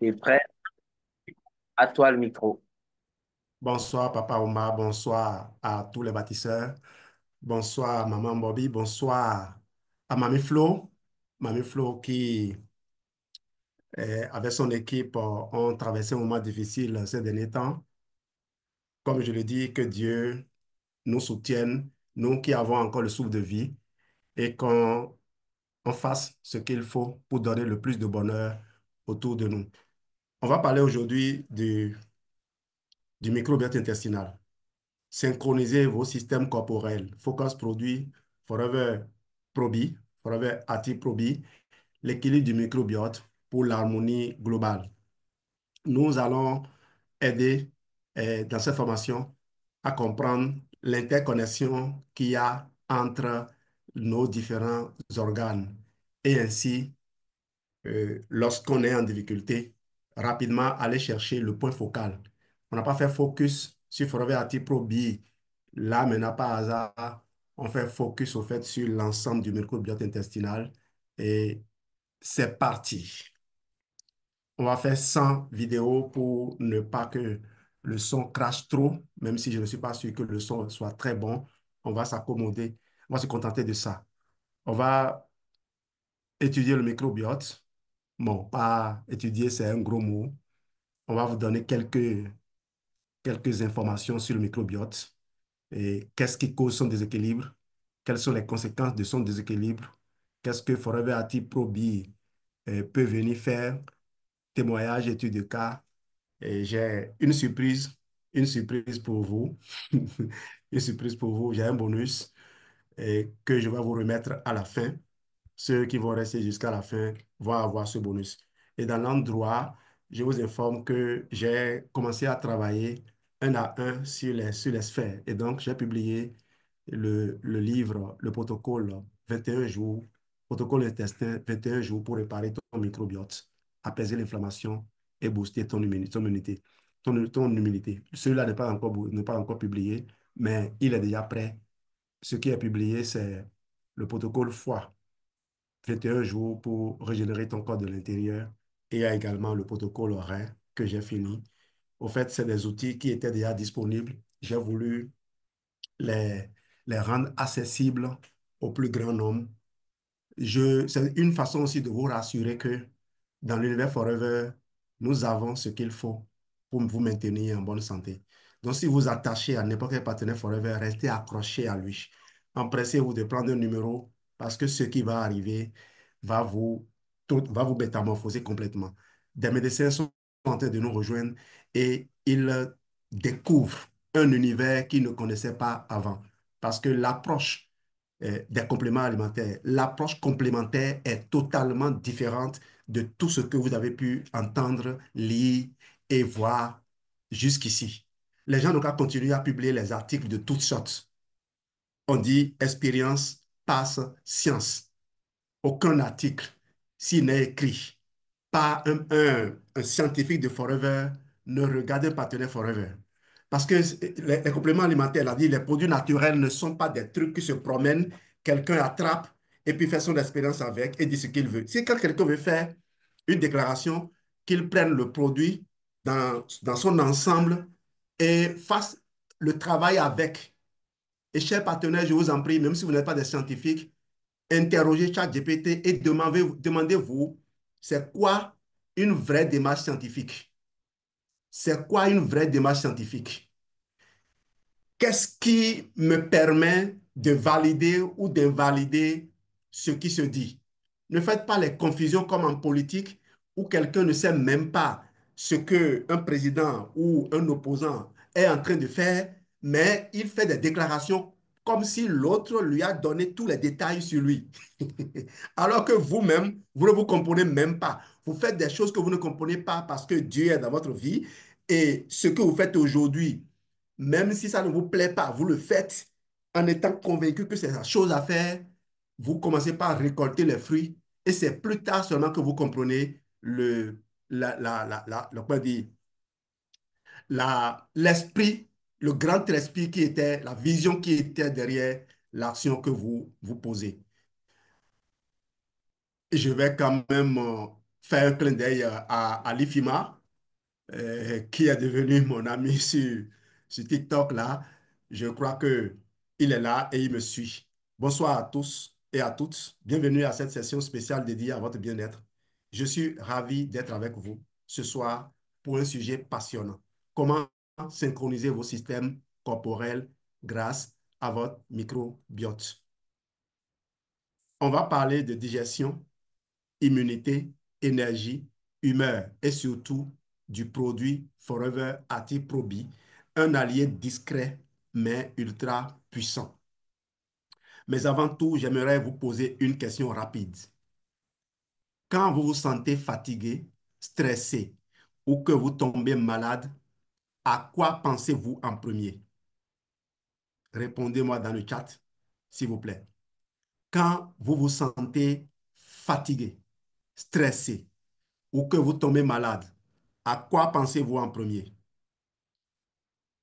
T'es prêt? À toi le micro. Bonsoir, Papa Omar. Bonsoir à tous les bâtisseurs. Bonsoir, Maman Bobby. Bonsoir à Mamie Flo. Mamie Flo qui, avec son équipe, ont traversé un moment difficile ces derniers temps. Comme je le dis, que Dieu nous soutienne, nous qui avons encore le souffle de vie, et qu'on on fasse ce qu'il faut pour donner le plus de bonheur autour de nous. On va parler aujourd'hui du microbiote intestinal. Synchroniser vos systèmes corporels. Focus produit Forever Probi, Forever Active Probi, l'équilibre du microbiote pour l'harmonie globale. Nous allons aider dans cette formation à comprendre l'interconnexion qu'il y a entre nos différents organes et ainsi lorsqu'on est en difficulté, rapidement aller chercher le point focal. On n'a pas fait focus sur Forever Active Pro B. Là, maintenant, pas hasard, on fait focus au fait sur l'ensemble du microbiote intestinal. Et c'est parti. On va faire 100 vidéos pour ne pas que le son crache trop, même si je ne suis pas sûr que le son soit très bon. On va s'accommoder, on va se contenter de ça. On va étudier le microbiote. Bon, pas étudier, c'est un gros mot. On va vous donner quelques informations sur le microbiote et qu'est-ce qui cause son déséquilibre, quelles sont les conséquences de son déséquilibre, qu'est-ce que Forever Active Pro B peut venir faire, témoignage, étude de cas. Et j'ai une surprise pour vous, une surprise pour vous. J'ai un bonus que je vais vous remettre à la fin. Ceux qui vont rester jusqu'à la fin vont avoir ce bonus. Et dans l'endroit, je vous informe que j'ai commencé à travailler un à un sur les sphères. Et donc, j'ai publié le livre, le protocole 21 jours, protocole intestin 21 jours pour réparer ton microbiote, apaiser l'inflammation et booster ton immunité. Celui-là n'est pas encore publié, mais il est déjà prêt. Ce qui est publié, c'est le protocole foie 21 jours pour régénérer ton corps de l'intérieur. Et il y a également le protocole rein que j'ai fini. Au fait, c'est des outils qui étaient déjà disponibles. J'ai voulu les, les rendre accessibles au plus grand nombre. C'est une façon aussi de vous rassurer que dans l'univers Forever, nous avons ce qu'il faut pour vous maintenir en bonne santé. Donc, si vous attachez à n'importe quel partenaire Forever, restez accroché à lui. Empressez-vous de prendre un numéro parce que ce qui va arriver va vous, va vous métamorphoser complètement. Des médecins sont en train de nous rejoindre et ils découvrent un univers qu'ils ne connaissaient pas avant. Parce que l'approche des compléments alimentaires. L'approche complémentaire est totalement différente de tout ce que vous avez pu entendre, lire et voir jusqu'ici. Les gens n'ont qu'à continuer à publier les articles de toutes sortes. On dit expérience passe science. Aucun article, s'il n'est écrit par un scientifique de Forever, ne regarde un partenaire Forever. Parce que les compléments alimentaires, là, dit, les produits naturels ne sont pas des trucs qui se promènent, quelqu'un attrape et puis fait son expérience avec et dit ce qu'il veut. Si quand quelqu'un veut faire une déclaration, qu'il prenne le produit dans son ensemble et fasse le travail avec. Et chers partenaires, je vous en prie, même si vous n'êtes pas des scientifiques, interrogez ChatGPT et demandez-vous, c'est quoi une vraie démarche scientifique? C'est quoi une vraie démarche scientifique? Qu'est-ce qui me permet de valider ou d'invalider ce qui se dit? Ne faites pas les confusions comme en politique où quelqu'un ne sait même pas ce qu'un président ou un opposant est en train de faire, mais il fait des déclarations comme si l'autre lui a donné tous les détails sur lui. Alors que vous-même, vous ne vous comprenez même pas. Vous faites des choses que vous ne comprenez pas parce que Dieu est dans votre vie. Et ce que vous faites aujourd'hui, même si ça ne vous plaît pas, vous le faites en étant convaincu que c'est la chose à faire. Vous commencez par récolter les fruits. Et c'est plus tard seulement que vous comprenez comment dire, l'esprit, le grand esprit qui était, la vision qui était derrière l'action que vous posez. Je vais quand même faire un clin d'œil à l'IFIMA, qui est devenu mon ami sur TikTok là. Je crois que il est là et il me suit. Bonsoir à tous et à toutes. Bienvenue à cette session spéciale dédiée à votre bien-être. Je suis ravi d'être avec vous ce soir pour un sujet passionnant. Comment synchroniser vos systèmes corporels grâce à votre microbiote. On va parler de digestion, immunité, énergie, humeur et surtout du produit Forever Active Probi, un allié discret mais ultra puissant. Mais avant tout, j'aimerais vous poser une question rapide. Quand vous vous sentez fatigué, stressé ou que vous tombez malade, à quoi pensez-vous en premier? Répondez-moi dans le chat, s'il vous plaît. Quand vous vous sentez fatigué, stressé ou que vous tombez malade, à quoi pensez-vous en premier?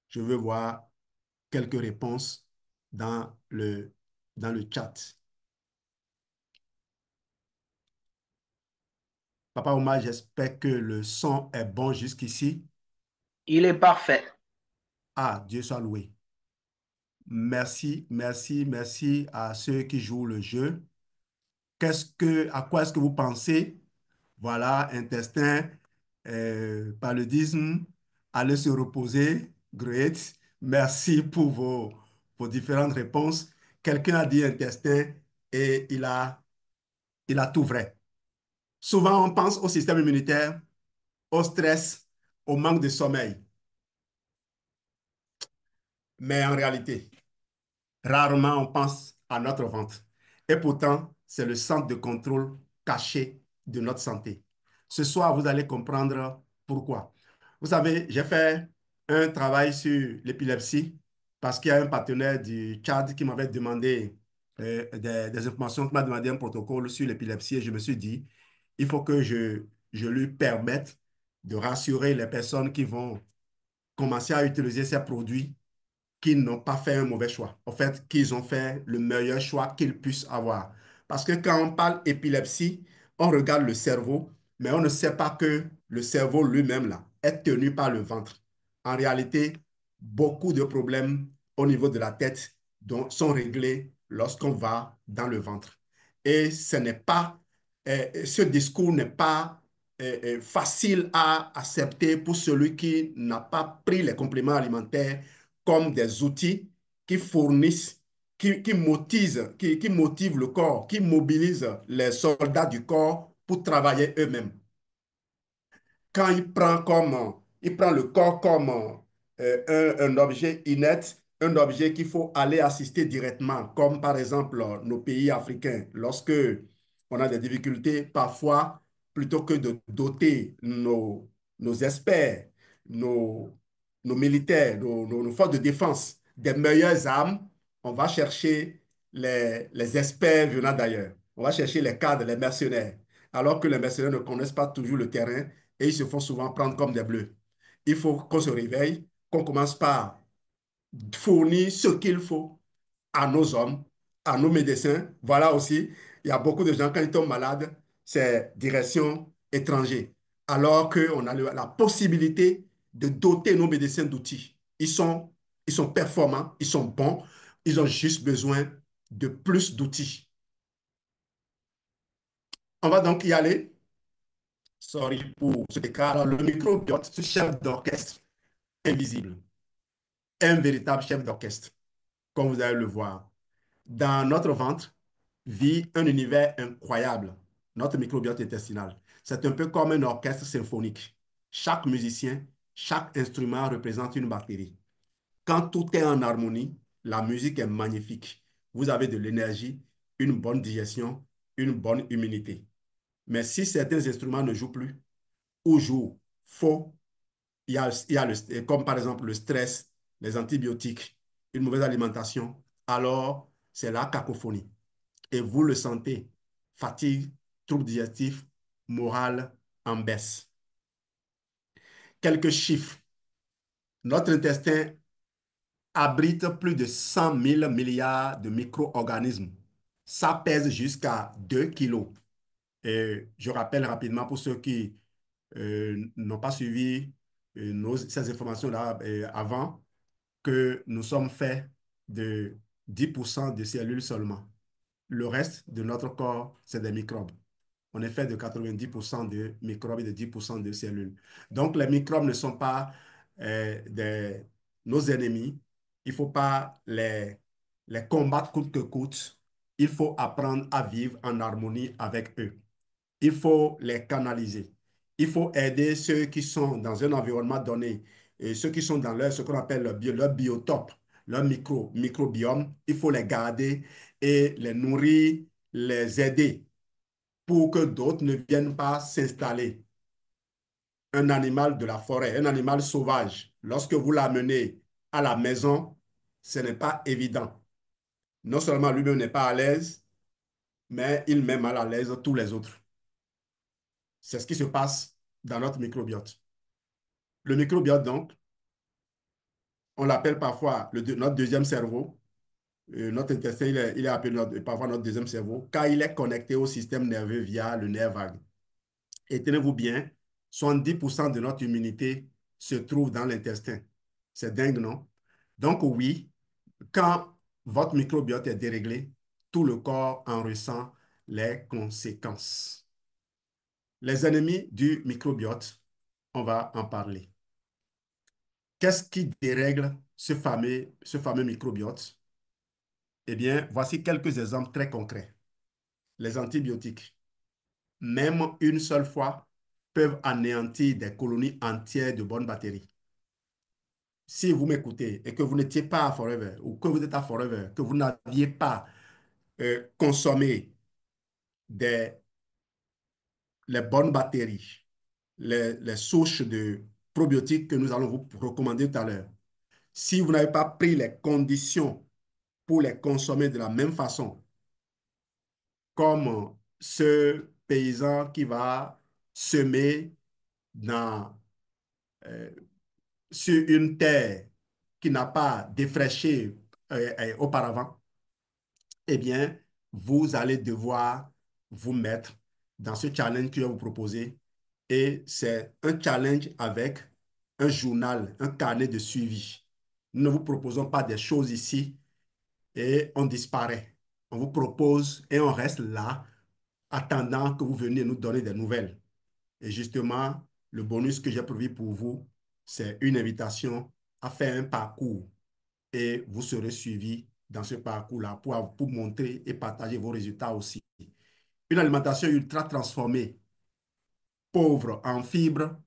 Je veux voir quelques réponses dans dans le chat. Papa Omar, j'espère que le son est bon jusqu'ici. Il est parfait. Ah, Dieu soit loué. Merci, merci, merci à ceux qui jouent le jeu. À quoi est-ce que vous pensez? Voilà, intestin, paludisme, aller se reposer. Great. Merci pour vos différentes réponses. Quelqu'un a dit intestin et il a tout vrai. Souvent, on pense au système immunitaire, au stress, au manque de sommeil. Mais en réalité, rarement on pense à notre ventre. Et pourtant, c'est le centre de contrôle caché de notre santé. Ce soir, vous allez comprendre pourquoi. Vous savez, j'ai fait un travail sur l'épilepsie parce qu'il y a un partenaire du Tchad qui m'avait demandé des informations, qui m'a demandé un protocole sur l'épilepsie et je me suis dit, il faut que je lui permette de rassurer les personnes qui vont commencer à utiliser ces produits qu'ils n'ont pas fait un mauvais choix. En fait, qu'ils ont fait le meilleur choix qu'ils puissent avoir. Parce que quand on parle épilepsie, on regarde le cerveau, mais on ne sait pas que le cerveau lui-même là est tenu par le ventre. En réalité, beaucoup de problèmes au niveau de la tête sont réglés lorsqu'on va dans le ventre. Et ce discours n'est pas facile à accepter pour celui qui n'a pas pris les compléments alimentaires comme des outils qui fournissent, qui motivent le corps, qui mobilisent les soldats du corps pour travailler eux-mêmes. Quand il prend le corps comme un objet inerte, un objet qu'il faut aller assister directement, comme par exemple nos pays africains, lorsque on a des difficultés, parfois, plutôt que de doter nos experts, nos, nos militaires, nos forces de défense des meilleures armes, on va chercher les experts venant d'ailleurs. On va chercher les cadres, les mercenaires. Alors que les mercenaires ne connaissent pas toujours le terrain et ils se font souvent prendre comme des bleus. Il faut qu'on se réveille, qu'on commence par fournir ce qu'il faut à nos hommes, à nos médecins. Voilà aussi, il y a beaucoup de gens, quand ils tombent malades, c'est direction étranger. Alors qu'on a la possibilité de doter nos médecins d'outils. Ils sont performants, ils sont bons, ils ont juste besoin de plus d'outils. On va donc y aller. Sorry pour ce décart. Le microbiote, ce chef d'orchestre invisible, un véritable chef d'orchestre, comme vous allez le voir. Dans notre ventre vit un univers incroyable, notre microbiote intestinal. C'est un peu comme un orchestre symphonique. Chaque musicien, chaque instrument représente une bactérie. Quand tout est en harmonie, la musique est magnifique. Vous avez de l'énergie, une bonne digestion, une bonne immunité. Mais si certains instruments ne jouent plus ou jouent faux, il y a comme par exemple le stress, les antibiotiques, une mauvaise alimentation, alors c'est la cacophonie. Et vous le sentez, fatigue, troubles digestifs, morale en baisse. Quelques chiffres. Notre intestin abrite plus de 100 000 milliards de micro-organismes. Ça pèse jusqu'à 2 kilos. Et je rappelle rapidement pour ceux qui n'ont pas suivi ces informations-là avant, que nous sommes faits de 10% de cellules seulement. Le reste de notre corps, c'est des microbes. On est fait de 90% de microbes et de 10% de cellules. Donc, les microbes ne sont pas nos ennemis. Il ne faut pas les combattre coûte que coûte. Il faut apprendre à vivre en harmonie avec eux. Il faut les canaliser. Il faut aider ceux qui sont dans un environnement donné et ceux qui sont dans ce qu'on appelle leur biotope, leur microbiome. Il faut les garder et les nourrir, les aider pour que d'autres ne viennent pas s'installer. Un animal de la forêt, un animal sauvage, lorsque vous l'amenez à la maison, ce n'est pas évident. Non seulement lui-même n'est pas à l'aise, mais il met mal à l'aise tous les autres. C'est ce qui se passe dans notre microbiote. Le microbiote, donc, on l'appelle parfois notre deuxième cerveau. Notre intestin, il est appelé parfois notre deuxième cerveau, car il est connecté au système nerveux via le nerf vague. Et tenez-vous bien, 70% de notre immunité se trouve dans l'intestin. C'est dingue, non? Donc oui, quand votre microbiote est déréglé, tout le corps en ressent les conséquences. Les ennemis du microbiote, on va en parler. Qu'est-ce qui dérègle ce fameux microbiote? Eh bien, voici quelques exemples très concrets. Les antibiotiques, même une seule fois, peuvent anéantir des colonies entières de bonnes bactéries. Si vous m'écoutez et que vous n'étiez pas à Forever ou que vous êtes à Forever, que vous n'aviez pas consommé des, les bonnes bactéries, les souches de probiotiques que nous allons vous recommander tout à l'heure, si vous n'avez pas pris les conditions pour les consommer de la même façon, comme ce paysan qui va semer dans, euh, sur une terre qui n'a pas défraîché auparavant, eh bien, vous allez devoir vous mettre dans ce challenge que je vais vous proposer. Et c'est un challenge avec un journal, un carnet de suivi. Nous ne vous proposons pas des choses ici et on disparaît. On vous propose et on reste là, attendant que vous veniez nous donner des nouvelles. Et justement, le bonus que j'ai prévu pour vous, c'est une invitation à faire un parcours et vous serez suivi dans ce parcours-là pour montrer et partager vos résultats aussi. Une alimentation ultra transformée, pauvre en fibres,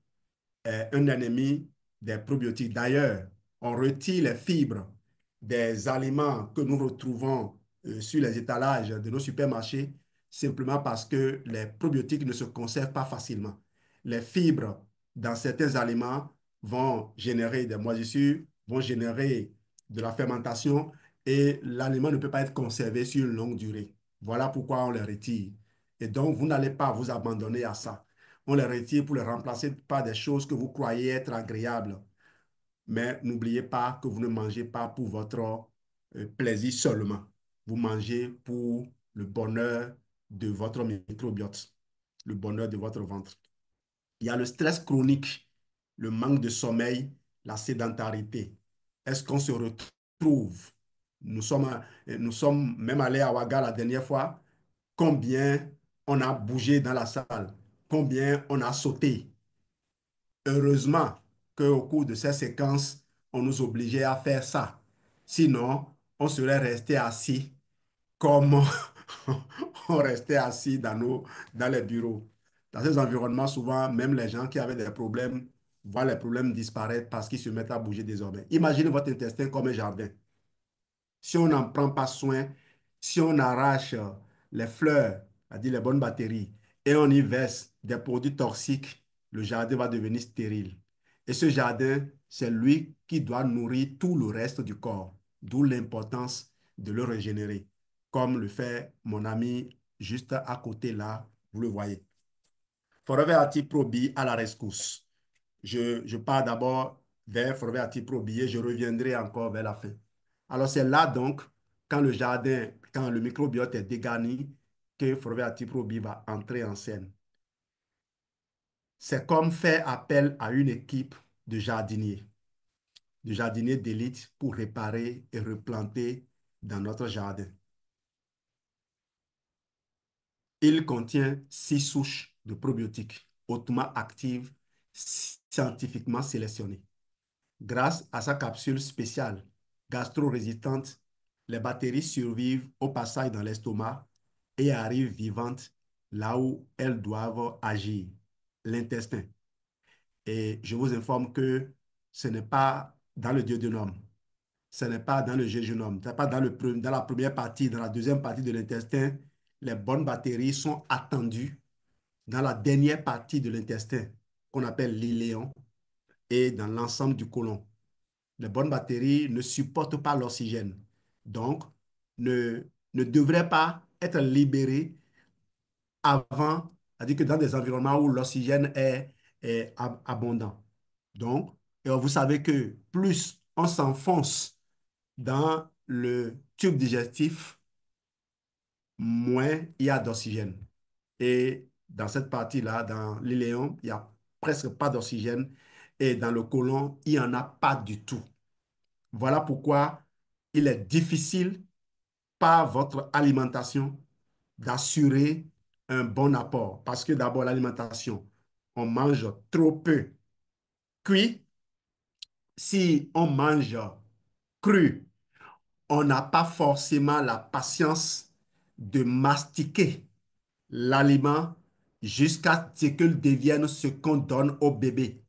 est un ennemi des probiotiques. D'ailleurs, on retire les fibres des aliments que nous retrouvons sur les étalages de nos supermarchés simplement parce que les probiotiques ne se conservent pas facilement. Les fibres dans certains aliments vont générer des moisissures, vont générer de la fermentation et l'aliment ne peut pas être conservé sur une longue durée. Voilà pourquoi on les retire. Et donc, vous n'allez pas vous abandonner à ça. On les retire pour les remplacer par des choses que vous croyez être agréables. Mais n'oubliez pas que vous ne mangez pas pour votre plaisir seulement. Vous mangez pour le bonheur de votre microbiote, le bonheur de votre ventre. Il y a le stress chronique, le manque de sommeil, la sédentarité. Est-ce qu'on se retrouve? Nous sommes même allés à Ouaga la dernière fois. Combien on a bougé dans la salle? Combien on a sauté? Heureusement qu'au cours de ces séquences, on nous obligeait à faire ça. Sinon, on serait resté assis comme on restait assis dans les bureaux. Dans ces environnements, souvent, même les gens qui avaient des problèmes voient les problèmes disparaître parce qu'ils se mettent à bouger désormais. Imaginez votre intestin comme un jardin. Si on n'en prend pas soin, si on arrache les fleurs, c'est-à-dire les bonnes bactéries, et on y verse des produits toxiques, le jardin va devenir stérile. Et ce jardin, c'est lui qui doit nourrir tout le reste du corps, d'où l'importance de le régénérer, comme le fait mon ami juste à côté là, vous le voyez. Forever Active Pro B à la rescousse. Je pars d'abord vers Forever Active Pro B et je reviendrai encore vers la fin. Alors c'est là donc, quand le jardin, quand le microbiote est dégarni, que Forever Atiprobi va entrer en scène. C'est comme faire appel à une équipe de jardiniers d'élite pour réparer et replanter dans notre jardin. Il contient 6 souches de probiotiques hautement actives, scientifiquement sélectionnées. Grâce à sa capsule spéciale gastro-résistante, les bactéries survivent au passage dans l'estomac et arrivent vivantes là où elles doivent agir, l'intestin. Et je vous informe que ce n'est pas dans le duodénum, ce n'est pas dans le jéjunum, ce n'est pas dans la première partie, dans la deuxième partie de l'intestin. Les bonnes bactéries sont attendues dans la dernière partie de l'intestin, qu'on appelle l'iléon, et dans l'ensemble du côlon. Les bonnes bactéries ne supportent pas l'oxygène, donc ne, ne devraient pas être libérées avant, c'est-à-dire que dans des environnements où l'oxygène est abondant. Donc, et vous savez que plus on s'enfonce dans le tube digestif, moins il y a d'oxygène. Et dans cette partie-là, dans l'iléon, il n'y a presque pas d'oxygène. Et dans le côlon, il n'y en a pas du tout. Voilà pourquoi il est difficile, par votre alimentation, d'assurer un bon apport. Parce que d'abord, l'alimentation, on mange trop peu cuit. Si on mange cru, on n'a pas forcément la patience de mastiquer l'aliment jusqu'à ce qu'il devienne ce qu'on donne au bébé.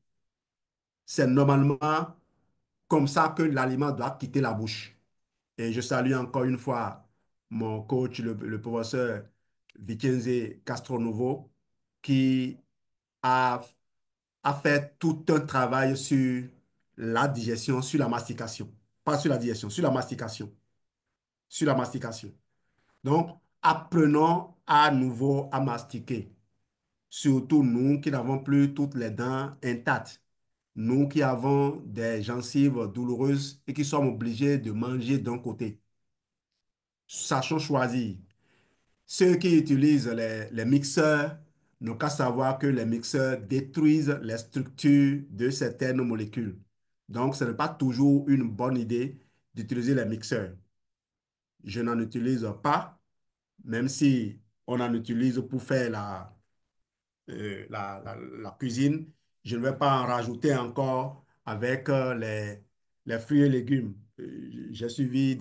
C'est normalement comme ça que l'aliment doit quitter la bouche. Et je salue encore une fois mon coach, le professeur Vincenzo Castronovo, qui a, a fait tout un travail sur la digestion, sur la mastication. Pas sur la digestion, sur la mastication. Sur la mastication. Donc, apprenons à nouveau à mastiquer. Surtout nous qui n'avons plus toutes les dents intactes. Nous qui avons des gencives douloureuses et qui sommes obligés de manger d'un côté. Sachons choisir. Ceux qui utilisent les mixeurs n'ont qu'à savoir que les mixeurs détruisent les structures de certaines molécules. Donc, ce n'est pas toujours une bonne idée d'utiliser les mixeurs. Je n'en utilise pas, même si on en utilise pour faire la cuisine. Je ne vais pas en rajouter encore avec les fruits et légumes. J'ai suivi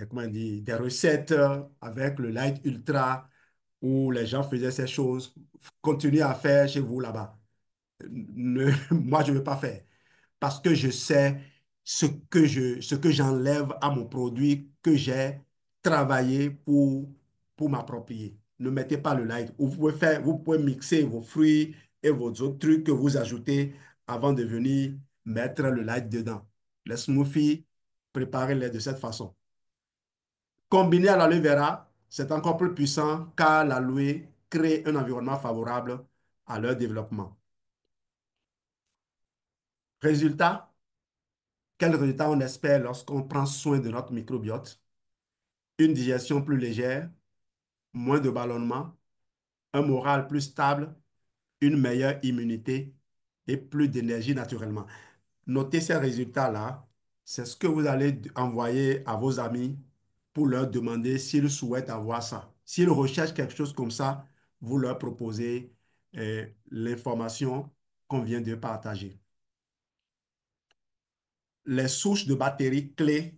comment dire, des recettes avec le Light Ultra où les gens faisaient ces choses. Continuez à faire chez vous là-bas. Moi, je ne veux pas faire parce que je sais ce que j'enlève à mon produit que j'ai travaillé pour m'approprier. Ne mettez pas le light. Vous pouvez mixer vos fruits et vos autres trucs que vous ajoutez avant de venir mettre le light dedans. Les smoothies, préparez-les de cette façon. Combiné à l'aloe vera, c'est encore plus puissant car l'aloe crée un environnement favorable à leur développement. Résultat, quel résultat on espère lorsqu'on prend soin de notre microbiote? Une digestion plus légère, moins de ballonnement, un moral plus stable, une meilleure immunité et plus d'énergie naturellement. Notez ces résultats-là. C'est ce que vous allez envoyer à vos amis pour leur demander s'ils souhaitent avoir ça. S'ils recherchent quelque chose comme ça, vous leur proposez l'information qu'on vient de partager. Les souches de bactéries clés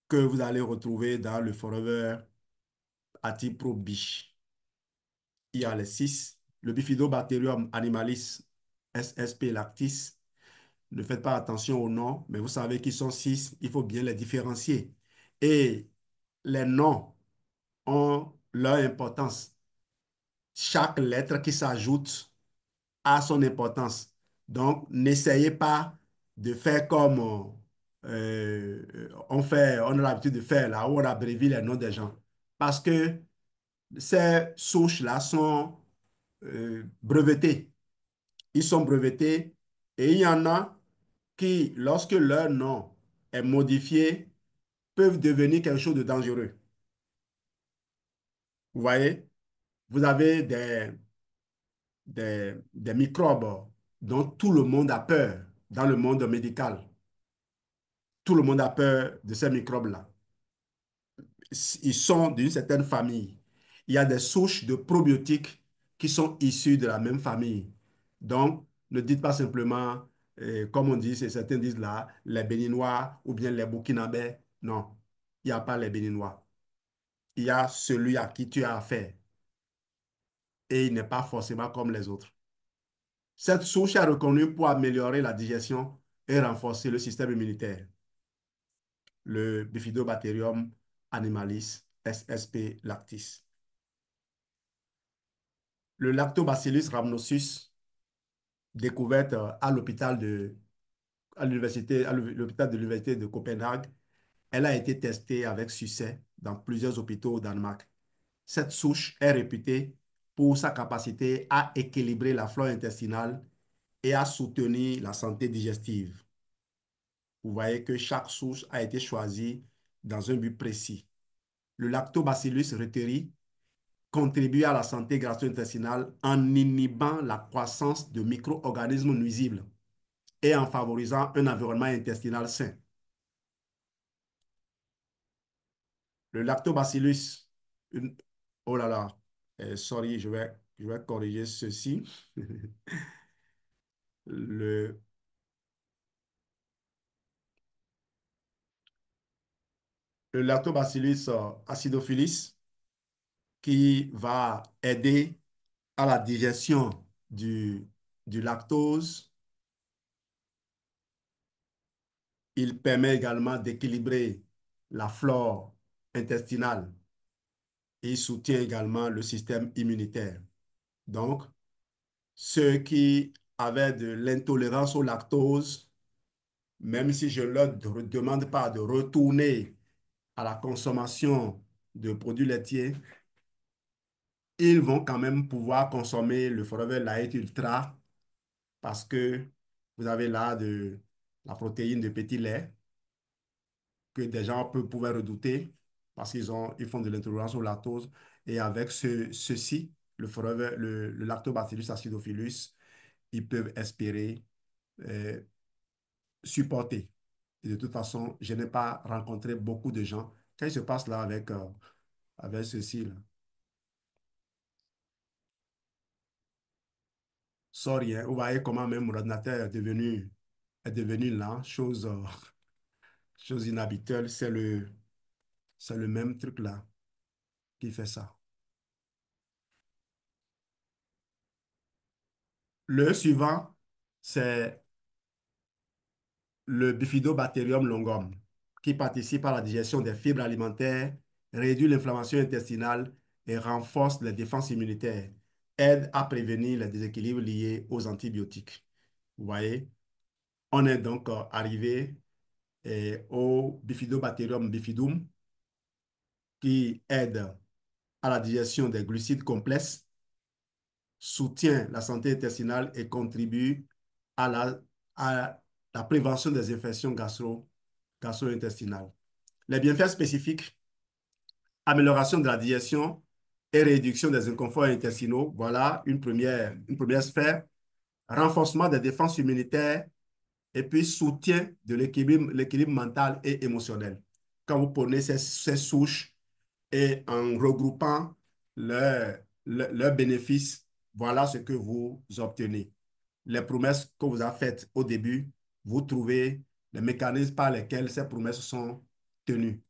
que vous allez retrouver dans le Forever Atiprobi. Il y a les 6. Le Bifidobacterium animalis SSP lactis. Ne faites pas attention aux noms, mais vous savez qu'ils sont 6. Il faut bien les différencier. Et les noms ont leur importance. Chaque lettre qui s'ajoute a son importance. Donc, n'essayez pas de faire comme on a l'habitude de faire là, où on abrévie les noms des gens. Parce que ces souches-là sont brevetés. Ils sont brevetés et il y en a qui, lorsque leur nom est modifié, peuvent devenir quelque chose de dangereux. Vous voyez, vous avez des microbes dont tout le monde a peur dans le monde médical. Tout le monde a peur de ces microbes-là. Ils sont d'une certaine famille. Il y a des souches de probiotiques qui sont issues de la même famille. Donc, ne dites pas simplement, comme on dit, certains disent là, les Béninois ou bien les Burkinabés. Non, il n'y a pas les Béninois. Il y a celui à qui tu as affaire et il n'est pas forcément comme les autres. Cette souche est reconnue pour améliorer la digestion et renforcer le système immunitaire. Le Bifidobacterium animalis SSP lactis. Le Lactobacillus rhamnosus, découverte à l'hôpital à l'université, à l'hôpital de l'université de Copenhague, elle a été testée avec succès dans plusieurs hôpitaux au Danemark. Cette souche est réputée pour sa capacité à équilibrer la flore intestinale et à soutenir la santé digestive. Vous voyez que chaque souche a été choisie dans un but précis. Le Lactobacillus reuteri contribue à la santé gastro-intestinale en inhibant la croissance de micro-organismes nuisibles et en favorisant un environnement intestinal sain. Le lactobacillus, une- oh là là, sorry, je vais corriger ceci. Le, le lactobacillus acidophilus qui va aider à la digestion du, du lactose. Il permet également d'équilibrer la flore intestinale et il soutient également le système immunitaire. Donc, ceux qui avaient de l'intolérance au lactose, même si je ne leur demande pas de retourner à la consommation de produits laitiers, ils vont quand même pouvoir consommer le Forever Light Ultra parce que vous avez là de la protéine de petit lait que des gens pouvaient redouter parce ils font de l'intolérance au lactose. Et avec ceci, le Lactobacillus acidophilus, ils peuvent espérer euh, supporter. Et de toute façon, je n'ai pas rencontré beaucoup de gens. Qu'est-ce qui se passe là avec ceci là? Sorry, hein. Vous voyez comment même mon ordinateur est devenu lent, chose inhabituelle. C'est le même truc là qui fait ça. Le suivant, c'est le Bifidobacterium longum, qui participe à la digestion des fibres alimentaires, réduit l'inflammation intestinale et renforce les défenses immunitaires, aide à prévenir les déséquilibres liés aux antibiotiques. Vous voyez, on est donc arrivé au Bifidobacterium bifidum, qui aide à la digestion des glucides complexes, soutient la santé intestinale et contribue à à la prévention des infections gastro-intestinales. Les bienfaits spécifiques, amélioration de la digestion et réduction des inconforts intestinaux, voilà une première sphère. Renforcement des défenses immunitaires et puis soutien de l'équilibre mental et émotionnel. Quand vous prenez ces souches et en regroupant leurs bénéfices, voilà ce que vous obtenez. Les promesses que vous avez faites au début, vous trouvez les mécanismes par lesquels ces promesses sont tenues.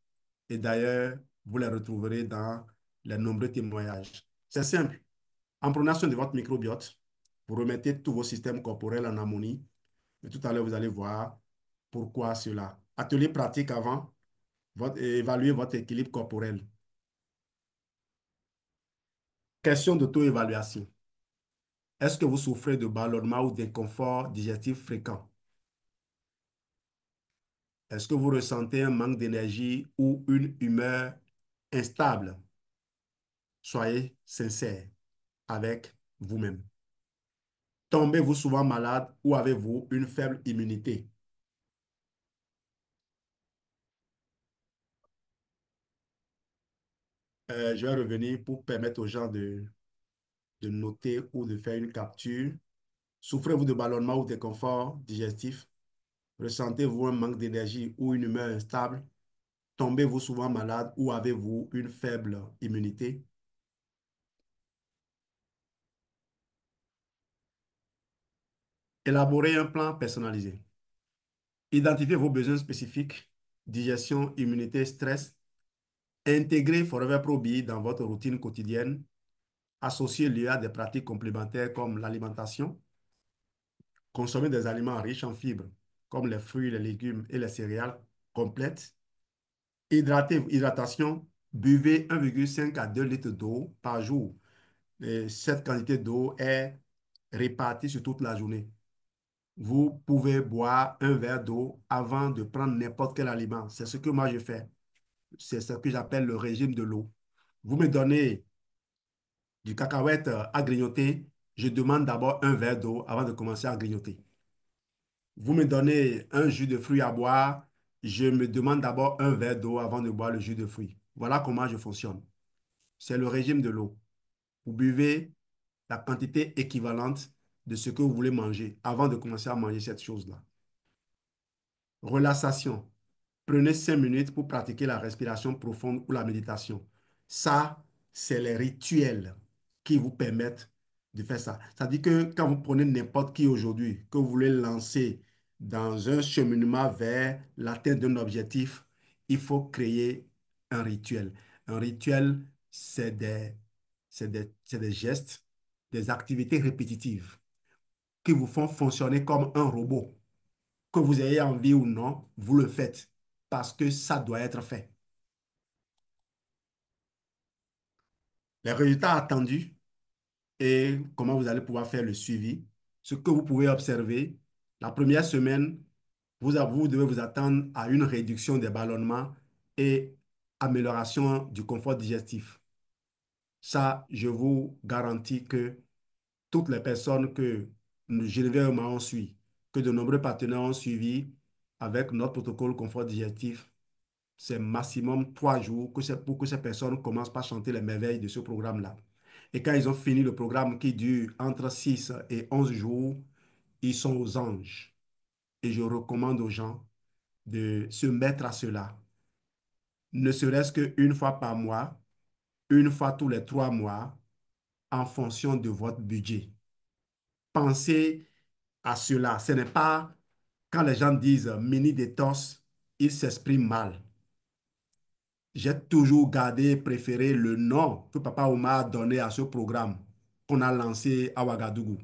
Et d'ailleurs, vous les retrouverez dans les nombreux témoignages. C'est simple. En prenant soin de votre microbiote, vous remettez tous vos systèmes corporels en harmonie. Et tout à l'heure, vous allez voir pourquoi cela. Atelier pratique avant, évaluer votre équilibre corporel. Question d'auto-évaluation. Est-ce que vous souffrez de ballonnement ou d'inconfort digestif fréquent? Est-ce que vous ressentez un manque d'énergie ou une humeur instable? Soyez sincère avec vous-même. Tombez-vous souvent malade ou avez-vous une faible immunité? Je vais revenir pour permettre aux gens de noter ou de faire une capture. Souffrez-vous de ballonnement ou de confort digestif? Ressentez-vous un manque d'énergie ou une humeur instable? Tombez-vous souvent malade ou avez-vous une faible immunité? Élaborez un plan personnalisé. Identifiez vos besoins spécifiques, digestion, immunité, stress. Intégrez Forever Pro Bio dans votre routine quotidienne. Associez-le à des pratiques complémentaires comme l'alimentation. Consommez des aliments riches en fibres, comme les fruits, les légumes et les céréales complètes. Hydratation, buvez 1,5 à 2 litres d'eau par jour. Et cette quantité d'eau est répartie sur toute la journée. Vous pouvez boire un verre d'eau avant de prendre n'importe quel aliment. C'est ce que moi je fais. C'est ce que j'appelle le régime de l'eau. Vous me donnez du cacahuète à grignoter, je demande d'abord un verre d'eau avant de commencer à grignoter. Vous me donnez un jus de fruits à boire, je me demande d'abord un verre d'eau avant de boire le jus de fruits. Voilà comment je fonctionne. C'est le régime de l'eau. Vous buvez la quantité équivalente de ce que vous voulez manger avant de commencer à manger cette chose-là. Relaxation. Prenez 5 minutes pour pratiquer la respiration profonde ou la méditation. Ça, c'est les rituels qui vous permettent de faire ça. C'est-à-dire que quand vous prenez n'importe qui aujourd'hui, que vous voulez lancer dans un cheminement vers l'atteinte d'un objectif, il faut créer un rituel. Un rituel, c'est des gestes, des activités répétitives qui vous font fonctionner comme un robot. Que vous ayez envie ou non, vous le faites parce que ça doit être fait. Les résultats attendus et comment vous allez pouvoir faire le suivi. Ce que vous pouvez observer, la première semaine, vous devez vous attendre à une réduction des ballonnements et amélioration du confort digestif. Ça, je vous garantis que toutes les personnes que Geneviève et moi on suit, que de nombreux partenaires ont suivi avec notre protocole confort digestif, c'est maximum 3 jours pour que ces personnes commencent par chanter les merveilles de ce programme-là. Et quand ils ont fini le programme qui dure entre 6 et 11 jours, ils sont aux anges. Et je recommande aux gens de se mettre à cela, ne serait-ce qu'une fois par mois, une fois tous les 3 mois, en fonction de votre budget. Pensez à cela. Ce n'est pas quand les gens disent mini détox, ils s'expriment mal. J'ai toujours gardé, préféré le nom que Papa Oumar a donné à ce programme qu'on a lancé à Ouagadougou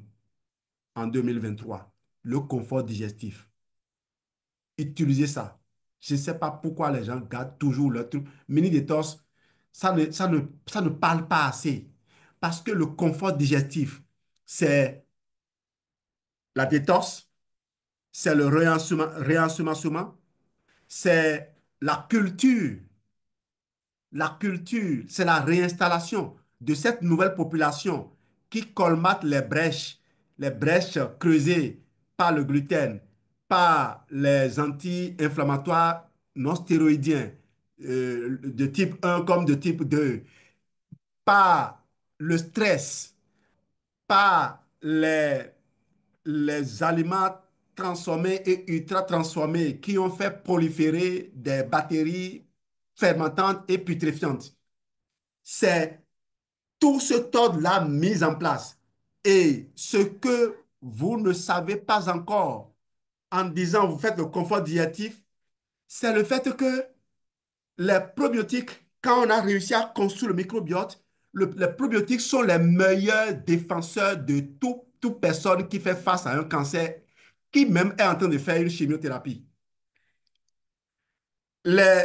en 2023, le confort digestif. Utilisez ça. Je ne sais pas pourquoi les gens gardent toujours leur truc. Mini détox, ça ne parle pas assez. Parce que le confort digestif, c'est la détox, c'est le réensemencement, c'est la culture. La culture, c'est la réinstallation de cette nouvelle population qui colmate les brèches creusées par le gluten, par les anti-inflammatoires non stéroïdiens de type 1 comme de type 2, par le stress, par les aliments transformés et ultra transformés qui ont fait proliférer des bactéries fermentantes et putréfiantes. C'est tout ce ordre-là mis en place. Et ce que vous ne savez pas encore en disant vous faites le confort digestif, c'est le fait que les probiotiques, quand on a réussi à construire le microbiote, les probiotiques sont les meilleurs défenseurs de toute personne qui fait face à un cancer, qui même est en train de faire une chimiothérapie. Les,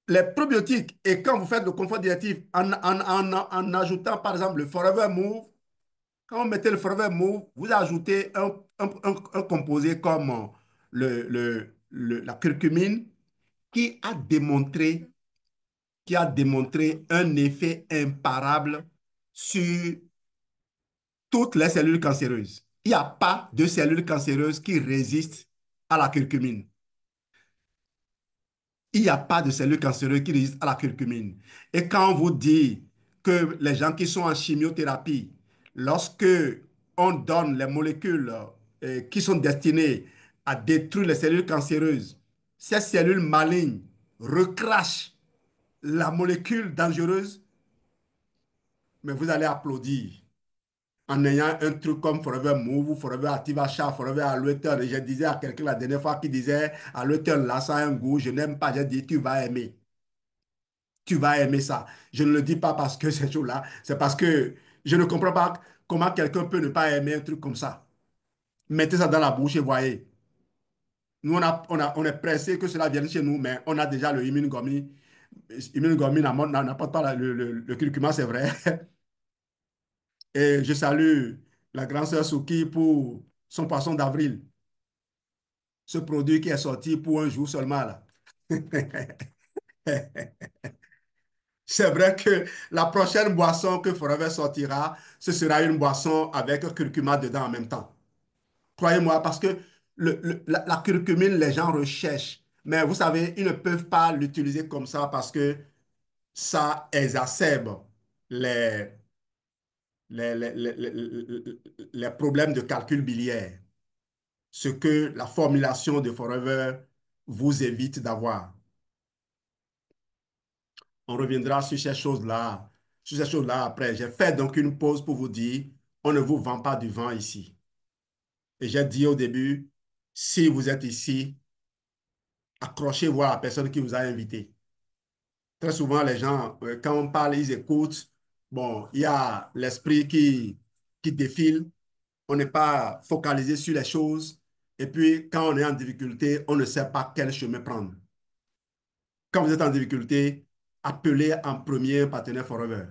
les probiotiques, et quand vous faites le confort digestif en ajoutant par exemple le Forever Move, quand vous mettez le Forever Move, vous ajoutez un composé comme la curcumine qui a démontré, qui a démontré un effet imparable sur toutes les cellules cancéreuses. Il n'y a pas de cellules cancéreuses qui résistent à la curcumine. Il n'y a pas de cellules cancéreuses qui résistent à la curcumine. Et quand on vous dit que les gens qui sont en chimiothérapie, lorsque on donne les molécules qui sont destinées à détruire les cellules cancéreuses, ces cellules malignes recrachent la molécule dangereuse, mais vous allez applaudir en ayant un truc comme Forever Move, Forever Active Achat, Forever Aloe. Je disais à quelqu'un la dernière fois qui disait Aloe là, ça a un goût, je n'aime pas. J'ai dit, tu vas aimer. Tu vas aimer ça. Je ne le dis pas parce que c'est chaud là, c'est parce que je ne comprends pas comment quelqu'un peut ne pas aimer un truc comme ça. Mettez ça dans la bouche et voyez. Nous, on est pressé que cela vienne chez nous, mais on a déjà le Immune Gummy. Immune Gummy n'apporte pas le curcuma, c'est vrai. Et je salue la grande sœur Suki pour son poisson d'avril. Ce produit qui est sorti pour un jour seulement là. C'est vrai que la prochaine boisson que Forever sortira, ce sera une boisson avec curcuma dedans en même temps. Croyez-moi, parce que la curcumine, les gens recherchent. Mais vous savez, ils ne peuvent pas l'utiliser comme ça parce que ça exacerbe les, les problèmes de calcul biliaire. Ce que la formulation de Forever vous évite d'avoir. On reviendra sur ces choses-là après. J'ai fait donc une pause pour vous dire, on ne vous vend pas du vent ici. Et j'ai dit au début, si vous êtes ici, accrochez-vous à la personne qui vous a invité. Très souvent, les gens, quand on parle, ils écoutent. Bon, il y a l'esprit qui défile. On n'est pas focalisé sur les choses. Et puis, quand on est en difficulté, on ne sait pas quel chemin prendre. Quand vous êtes en difficulté, appelez en premier un partenaire Forever.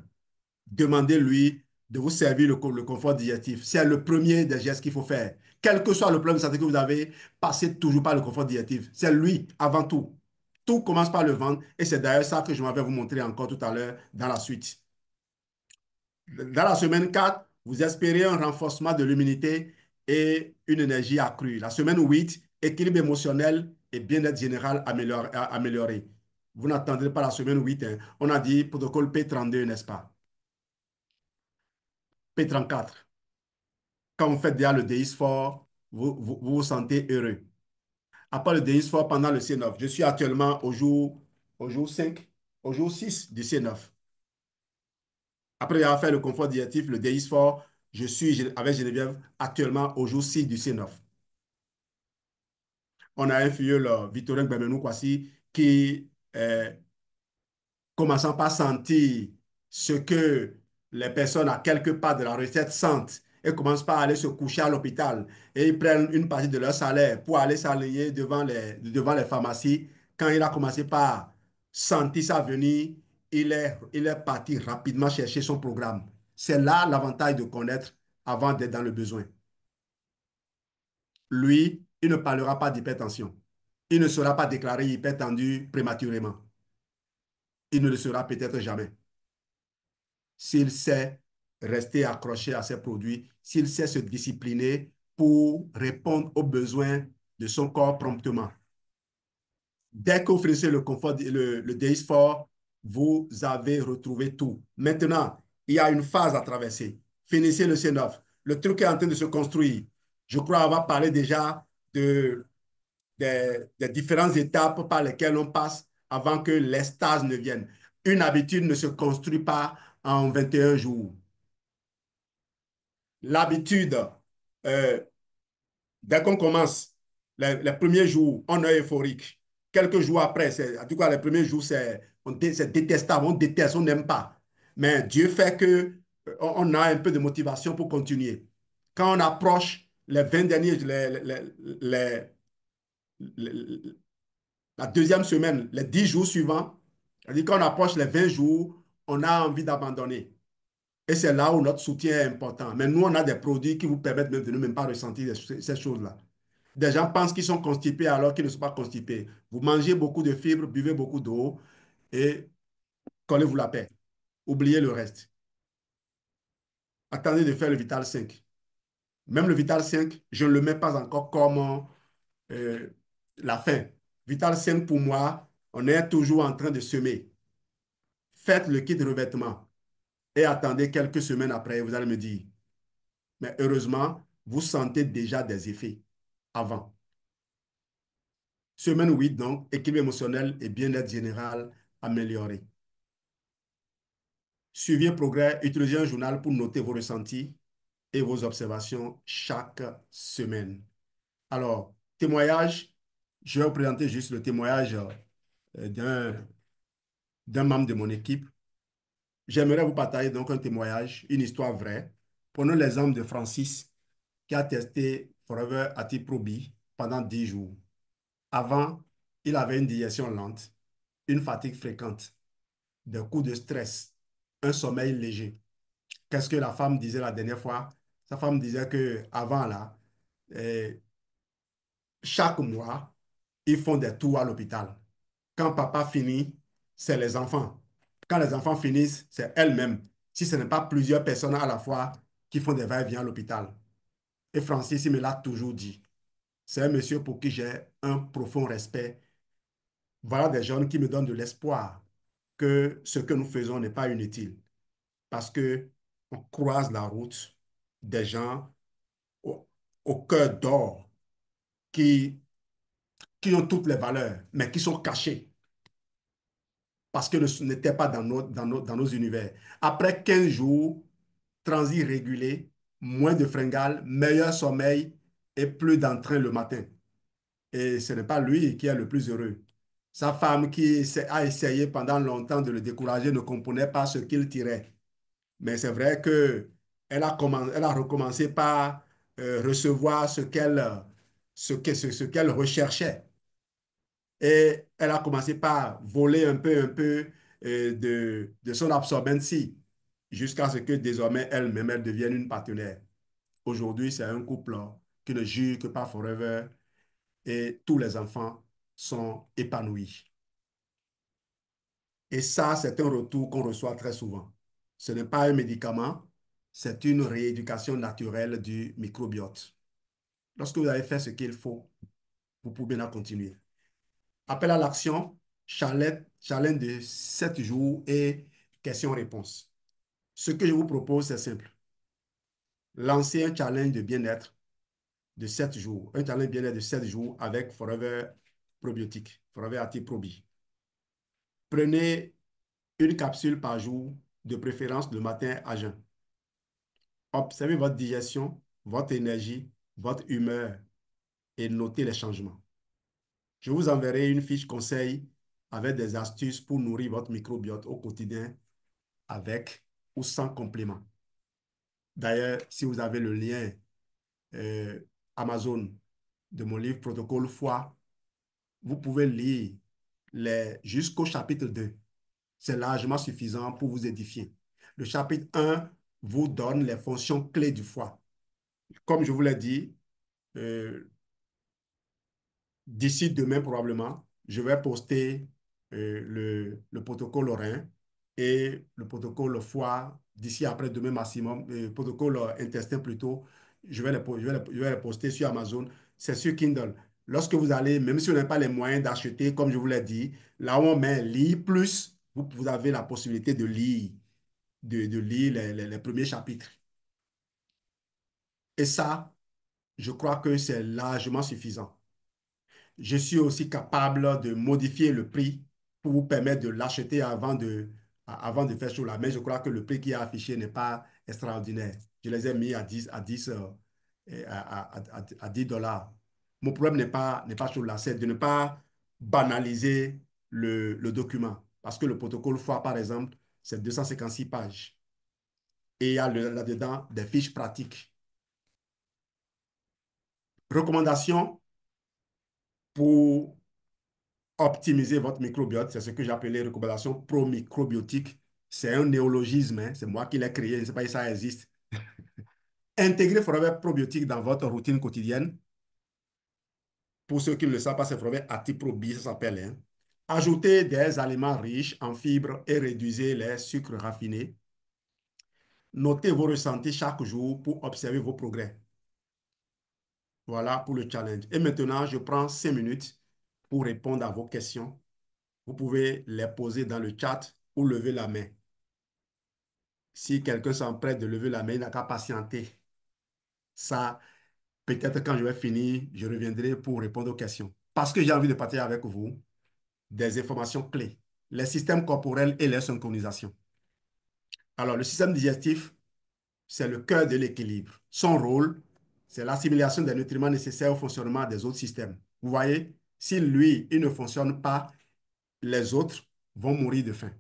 Demandez-lui de vous servir le confort digestif. C'est le premier des gestes qu'il faut faire. Quel que soit le problème de santé que vous avez, passez toujours par le confort digestif. C'est lui avant tout. Tout commence par le ventre et c'est d'ailleurs ça que je m'avais vous montrer encore tout à l'heure dans la suite. Dans la semaine 4, vous espérez un renforcement de l'immunité et une énergie accrue. La semaine 8, équilibre émotionnel et bien-être général amélioré. Vous n'attendrez pas la semaine 8, hein. On a dit protocole P32, n'est-ce pas? P34. Quand vous faites déjà le DX fort, vous vous sentez heureux. Après le DX fort pendant le C9, je suis actuellement au jour 5, au jour 6 du C9. Après avoir fait le confort digestif, le DX fort, je suis avec Geneviève actuellement au jour 6 du C9. On a un filleul, Victorien Gbemenou Kwasi, qui commençant par sentir ce que les personnes à quelque part de la recette sentent et commencent par aller se coucher à l'hôpital et ils prennent une partie de leur salaire pour aller s'aligner devant les pharmacies. Quand il a commencé par sentir ça venir, il est parti rapidement chercher son programme. C'est là l'avantage de connaître avant d'être dans le besoin. Lui, il ne parlera pas d'hypertension. Il ne sera pas déclaré hypertendu prématurément. Il ne le sera peut-être jamais. S'il sait rester accroché à ses produits, s'il sait se discipliner pour répondre aux besoins de son corps promptement. Dès que vous finissez le confort, le DX fort, vous avez retrouvé tout. Maintenant, il y a une phase à traverser. Finissez le C9. Le truc est en train de se construire. Je crois avoir parlé déjà des différentes étapes par lesquelles on passe avant que les stages ne viennent. Une habitude ne se construit pas en 21 jours. L'habitude, euh, dès qu'on commence, les premiers jours, on est euphorique. Quelques jours après, en tout cas, les premiers jours, c'est détestable, on déteste, on n'aime pas. Mais Dieu fait que on a un peu de motivation pour continuer. Quand on approche les 20 derniers, les- la deuxième semaine, les 10 jours suivants, c'est-à-dire quand on approche les 20 jours, on a envie d'abandonner. Et c'est là où notre soutien est important. Mais nous, on a des produits qui vous permettent même de ne même pas ressentir ces choses-là. Des gens pensent qu'ils sont constipés alors qu'ils ne sont pas constipés. Vous mangez beaucoup de fibres, buvez beaucoup d'eau et collez-vous la paix. Oubliez le reste. Attendez de faire le Vital 5. Même le Vital 5, je ne le mets pas encore comme euh, la fin. Vital 5 pour moi, On est toujours en train de semer. Faites le kit de revêtement et attendez quelques semaines après, vous allez me dire. Mais heureusement, vous sentez déjà des effets avant. Semaine 8, donc, équilibre émotionnel et bien-être général amélioré. Suivez progrès, utilisez un journal pour noter vos ressentis et vos observations chaque semaine. Alors, témoignage, je vais vous présenter juste le témoignage d'un membre de mon équipe. J'aimerais vous partager donc un témoignage, une histoire vraie. Prenons l'exemple de Francis qui a testé Forever Atiprobi pendant 10 jours. Avant, il avait une digestion lente, une fatigue fréquente, des coups de stress, un sommeil léger. Qu'est-ce que la femme disait la dernière fois? Sa femme disait que avant là, eh, chaque mois, ils font des tours à l'hôpital. Quand papa finit, c'est les enfants. Quand les enfants finissent, c'est elle-même. Si ce n'est pas plusieurs personnes à la fois qui font des va-et-vient à l'hôpital. Et Francis, il me l'a toujours dit. C'est un monsieur pour qui j'ai un profond respect. Voilà des jeunes qui me donnent de l'espoir que ce que nous faisons n'est pas inutile. Parce que on croise la route des gens au, au cœur d'or qui, qui ont toutes les valeurs, mais qui sont cachés parce que ce n'était pas dans nos univers. Après 15 jours, transit régulier, moins de fringales, meilleur sommeil et plus d'entrain le matin. Et ce n'est pas lui qui est le plus heureux. Sa femme qui a essayé pendant longtemps de le décourager ne comprenait pas ce qu'il tirait. Mais c'est vrai que elle a recommencé par recevoir ce qu'elle recherchait. Et elle a commencé par voler un peu de son absorbency jusqu'à ce que désormais elle-même, elle devienne une partenaire. Aujourd'hui, c'est un couple qui ne jure que par Forever et tous les enfants sont épanouis. Et ça, c'est un retour qu'on reçoit très souvent. Ce n'est pas un médicament, c'est une rééducation naturelle du microbiote. Lorsque vous avez fait ce qu'il faut, vous pouvez maintenant continuer. Appel à l'action, challenge de 7 jours et questions-réponses. Ce que je vous propose, c'est simple. Lancez un challenge de bien-être de 7 jours. Un challenge de bien-être de 7 jours avec Forever Probiotique, Forever Active Probi. Prenez une capsule par jour, de préférence le matin à jeun. Observez votre digestion, votre énergie, votre humeur et notez les changements. Je vous enverrai une fiche conseil avec des astuces pour nourrir votre microbiote au quotidien avec ou sans complément. D'ailleurs, si vous avez le lien euh, Amazon de mon livre Protocole Foi, vous pouvez lire jusqu'au chapitre 2. C'est largement suffisant pour vous édifier. Le chapitre 1 vous donne les fonctions clés du foie. Comme je vous l'ai dit, euh, d'ici demain probablement, je vais poster le protocole orin et le protocole foie d'ici après-demain maximum, le protocole intestin plutôt. Je vais les poster sur Amazon. C'est sur Kindle. Lorsque vous allez, même si vous n'avez pas les moyens d'acheter, comme je vous l'ai dit, là où on met lire plus, vous avez la possibilité de lire les premiers chapitres. Et ça, je crois que c'est largement suffisant. Je suis aussi capable de modifier le prix pour vous permettre de l'acheter avant de faire cela. Mais je crois que le prix qui est affiché n'est pas extraordinaire. Je les ai mis à 10, à 10 dollars. Mon problème n'est pas sur là, c'est de ne pas banaliser le document. Parce que le protocole foi, par exemple, c'est 256 pages. Et il y a là-dedans des fiches pratiques. Recommandations pour optimiser votre microbiote, c'est ce que j'appelais recommandation pro-microbiotique. C'est un néologisme, hein, c'est moi qui l'ai créé, je ne sais pas si ça existe. Intégrer Forever Probiotique dans votre routine quotidienne. Pour ceux qui ne le savent pas, c'est Forever Atiprobi, ça s'appelle. Hein. Ajoutez des aliments riches en fibres et réduisez les sucres raffinés. Notez vos ressentis chaque jour pour observer vos progrès. Voilà pour le challenge. Et maintenant, je prends 5 minutes pour répondre à vos questions. Vous pouvez les poser dans le chat ou lever la main. Si quelqu'un s'emprête de lever la main, il n'a qu'à patienter. Ça, peut-être quand je vais finir, je reviendrai pour répondre aux questions. Parce que j'ai envie de partager avec vous des informations clés, les systèmes corporels et leur synchronisation. Alors, le système digestif, c'est le cœur de l'équilibre. Son rôle, c'est l'assimilation des nutriments nécessaires au fonctionnement des autres systèmes. Vous voyez, si lui, il ne fonctionne pas, les autres vont mourir de faim.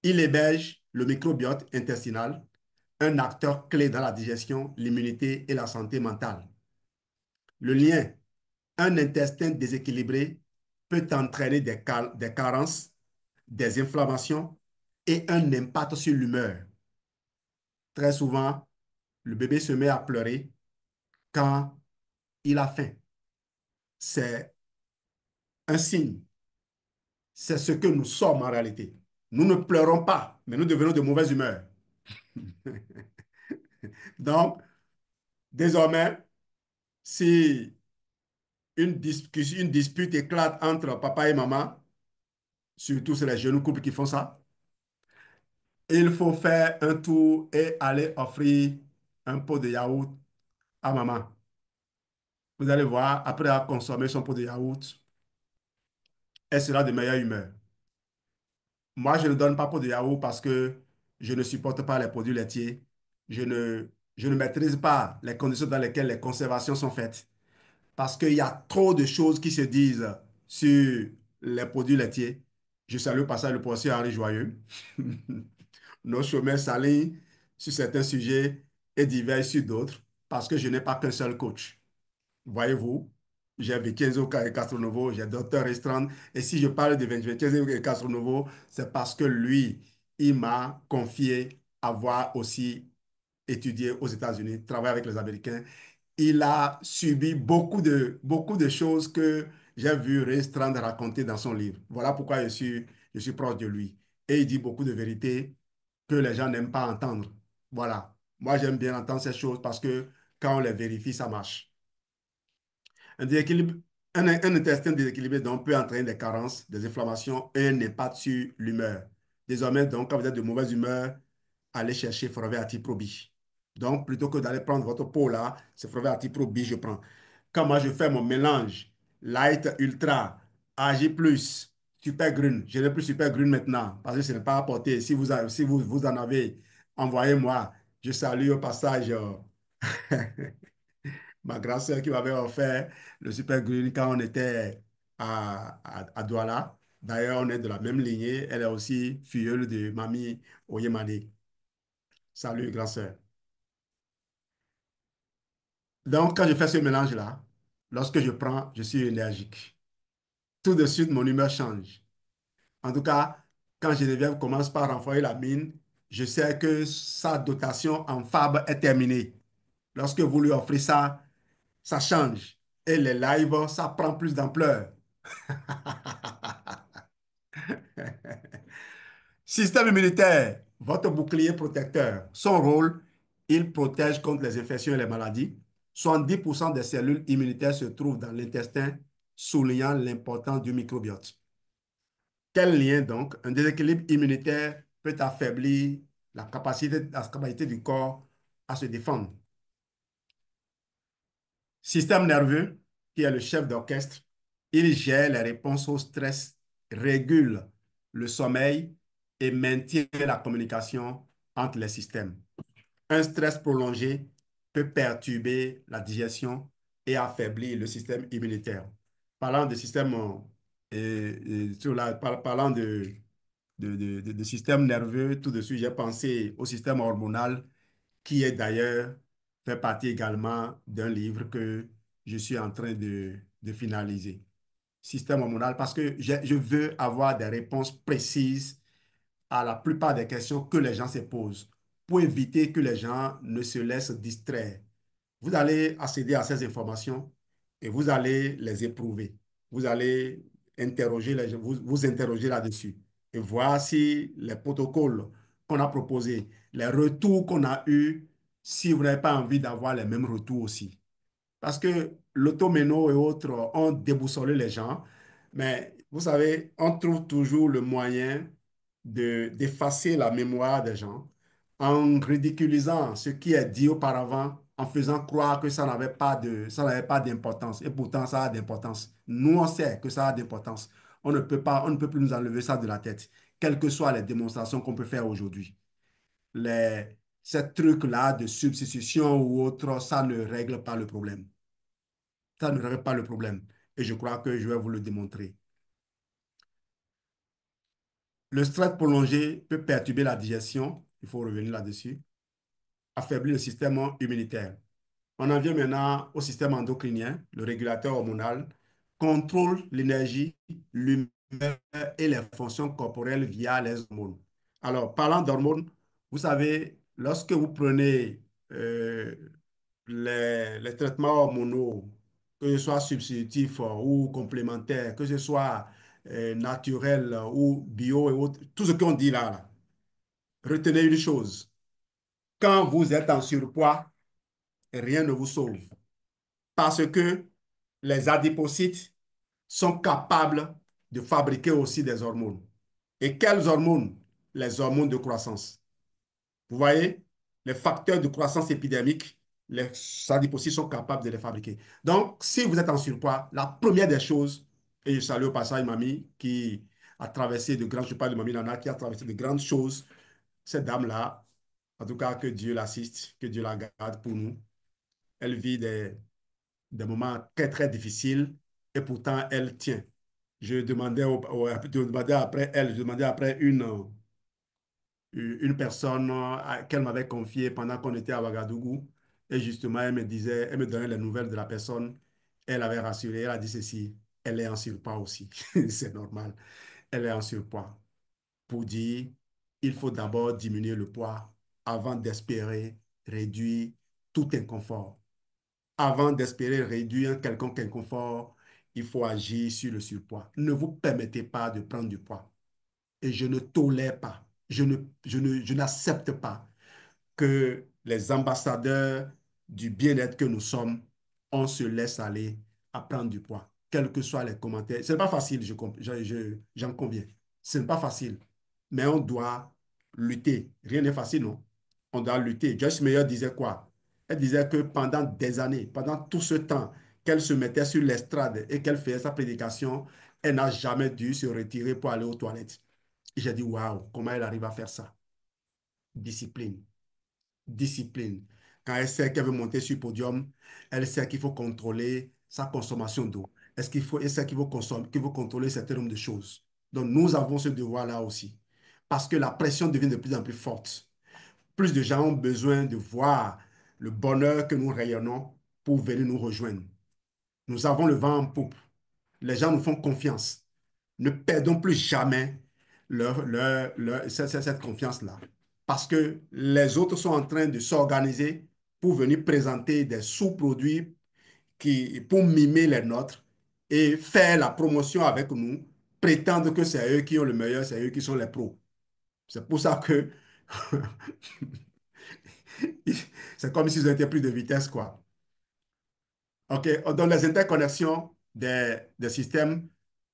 Il héberge le microbiote intestinal, un acteur clé dans la digestion, l'immunité et la santé mentale. Le lien, un intestin déséquilibré peut entraîner des carences, des inflammations et un impact sur l'humeur. Très souvent, le bébé se met à pleurer quand il a faim. C'est un signe. C'est ce que nous sommes en réalité. Nous ne pleurons pas, mais nous devenons de mauvaise humeur. Donc, désormais, si une dispute éclate entre papa et maman, surtout c'est les jeunes couples qui font ça, il faut faire un tour et aller offrir un pot de yaourt à maman. Vous allez voir, après avoir consommé son pot de yaourt, elle sera de meilleure humeur. Moi, je ne donne pas pot de yaourt parce que je ne supporte pas les produits laitiers. Je ne maîtrise pas les conditions dans lesquelles les conservations sont faites. Parce qu'il y a trop de choses qui se disent sur les produits laitiers. Je salue au passage le professeur Henri Joyeux. Nos chemins s'alignent sur certains sujets et divergent sur d'autres parce que je n'ai pas qu'un seul coach. Voyez-vous, j'ai Vincenzo Castronovo, j'ai Dr. Estrand. Et si je parle de Vincenzo Castronovo, c'est parce que lui, il m'a confié avoir aussi étudié aux États-Unis, travaillé avec les Américains. Il a subi beaucoup de choses que j'ai vu Restreund raconter dans son livre. Voilà pourquoi je suis proche de lui. Et il dit beaucoup de vérités que les gens n'aiment pas entendre. Voilà. Moi, j'aime bien entendre ces choses parce que quand on les vérifie, ça marche. Un déséquilibre, un intestin déséquilibré donc, peut entraîner des carences, des inflammations et un impact sur l'humeur. Désormais, donc, quand vous êtes de mauvaise humeur, allez chercher Forever Pro B. Donc, plutôt que d'aller prendre votre pot là, c'est Forever Pro B, je prends. Quand moi, je fais mon mélange Light Ultra, AG+, Super Green, je n'ai plus Super Green maintenant parce que ce n'est pas apporté. Si vous en avez, envoyez-moi. Je salue au passage ma grande sœur qui m'avait offert le Super Green quand on était à Douala. D'ailleurs, on est de la même lignée. Elle est aussi filleule de Mamie Oyemade. Salut, grand sœur. Donc, quand je fais ce mélange-là, lorsque je prends, je suis énergique. Tout de suite, mon humeur change. En tout cas, quand Geneviève commence par renvoyer la mine, je sais que sa dotation en fab est terminée. Lorsque vous lui offrez ça, ça change. Et les lives, ça prend plus d'ampleur. Système immunitaire, votre bouclier protecteur. Son rôle, il protège contre les infections et les maladies. 70% des cellules immunitaires se trouvent dans l'intestin, soulignant l'importance du microbiote. Quel lien donc? Un déséquilibre immunitaire peut affaiblir la capacité du corps à se défendre. Système nerveux, qui est le chef d'orchestre, il gère les réponses au stress, régule le sommeil et maintient la communication entre les systèmes. Un stress prolongé peut perturber la digestion et affaiblir le système immunitaire. Parlant de système, parlant de système nerveux, tout de suite, j'ai pensé au système hormonal qui est d'ailleurs fait partie également d'un livre que je suis en train de finaliser. Système hormonal, parce que je veux avoir des réponses précises à la plupart des questions que les gens se posent pour éviter que les gens ne se laissent distraire. Vous allez accéder à ces informations et vous allez les éprouver. Vous allez interroger vous interroger là-dessus et voir si les protocoles qu'on a proposés, les retours qu'on a eus, si vous n'avez pas envie d'avoir les mêmes retours aussi. Parce que l'automéno et autres ont déboussolé les gens. Mais vous savez, on trouve toujours le moyen d'effacer la mémoire des gens en ridiculisant ce qui est dit auparavant, en faisant croire que ça n'avait pas d'importance. Et pourtant, ça a d'importance. Nous, on sait que ça a d'importance. On ne peut plus nous enlever ça de la tête, quelles que soient les démonstrations qu'on peut faire aujourd'hui. Ces trucs-là de substitution ou autre, ça ne règle pas le problème. Ça ne règle pas le problème. Et je crois que je vais vous le démontrer. Le stress prolongé peut perturber la digestion, il faut revenir là-dessus, affaiblir le système immunitaire. On en vient maintenant au système endocrinien, le régulateur hormonal, contrôle l'énergie, l'humeur et les fonctions corporelles via les hormones. Alors, parlant d'hormones, vous savez, lorsque vous prenez euh, les traitements hormonaux, que ce soit substitutifs ou complémentaires, que ce soit naturels ou bio et autres, tout ce qu'on dit là, retenez une chose. Quand vous êtes en surpoids, rien ne vous sauve. Parce que les adipocytes sont capables de fabriquer aussi des hormones. Et quelles hormones? Les hormones de croissance. Vous voyez, les facteurs de croissance épidermique, les adipocytes sont capables de les fabriquer. Donc, si vous êtes en surpoids, la première des choses, et je salue au passage mamie qui a traversé de grandes, je parle de mamie Nana, qui a traversé de grandes choses, cette dame-là, en tout cas, que Dieu l'assiste, que Dieu la garde pour nous. Elle vit des moments très, très difficiles et pourtant, elle tient. Je demandais après une personne qu'elle m'avait confiée pendant qu'on était à Ouagadougou. Et justement, elle me donnait les nouvelles de la personne. Elle avait rassuré, elle a dit ceci, elle est en surpoids aussi. C'est normal, elle est en surpoids. Pour dire, il faut d'abord diminuer le poids avant d'espérer réduire tout inconfort. Avant d'espérer réduire un quelconque inconfort, il faut agir sur le surpoids. Ne vous permettez pas de prendre du poids. Et je ne tolère pas, je n'accepte pas que les ambassadeurs du bien-être que nous sommes, on se laisse aller à prendre du poids, quels que soient les commentaires. Ce n'est pas facile, j'en conviens. Ce n'est pas facile, mais on doit lutter. Rien n'est facile, non? On doit lutter. Joyce Meyer disait quoi? Elle disait que pendant des années, pendant tout ce temps qu'elle se mettait sur l'estrade et qu'elle faisait sa prédication, elle n'a jamais dû se retirer pour aller aux toilettes. Et j'ai dit, waouh, comment elle arrive à faire ça? Discipline, discipline. Quand elle sait qu'elle veut monter sur le podium, elle sait qu'il faut contrôler sa consommation d'eau. Elle sait qu'il faut contrôler un certain nombre de choses. Donc, nous avons ce devoir-là aussi. Parce que la pression devient de plus en plus forte. Plus de gens ont besoin de voir le bonheur que nous rayonnons pour venir nous rejoindre. Nous avons le vent en poupe. Les gens nous font confiance. Ne perdons plus jamais cette confiance-là. Parce que les autres sont en train de s'organiser pour venir présenter des sous-produits pour mimer les nôtres et faire la promotion avec nous, prétendre que c'est eux qui ont le meilleur, c'est eux qui sont les pros. C'est pour ça que c'est comme s'ils étaient plus de vitesse, quoi. OK, dans les interconnexions des systèmes,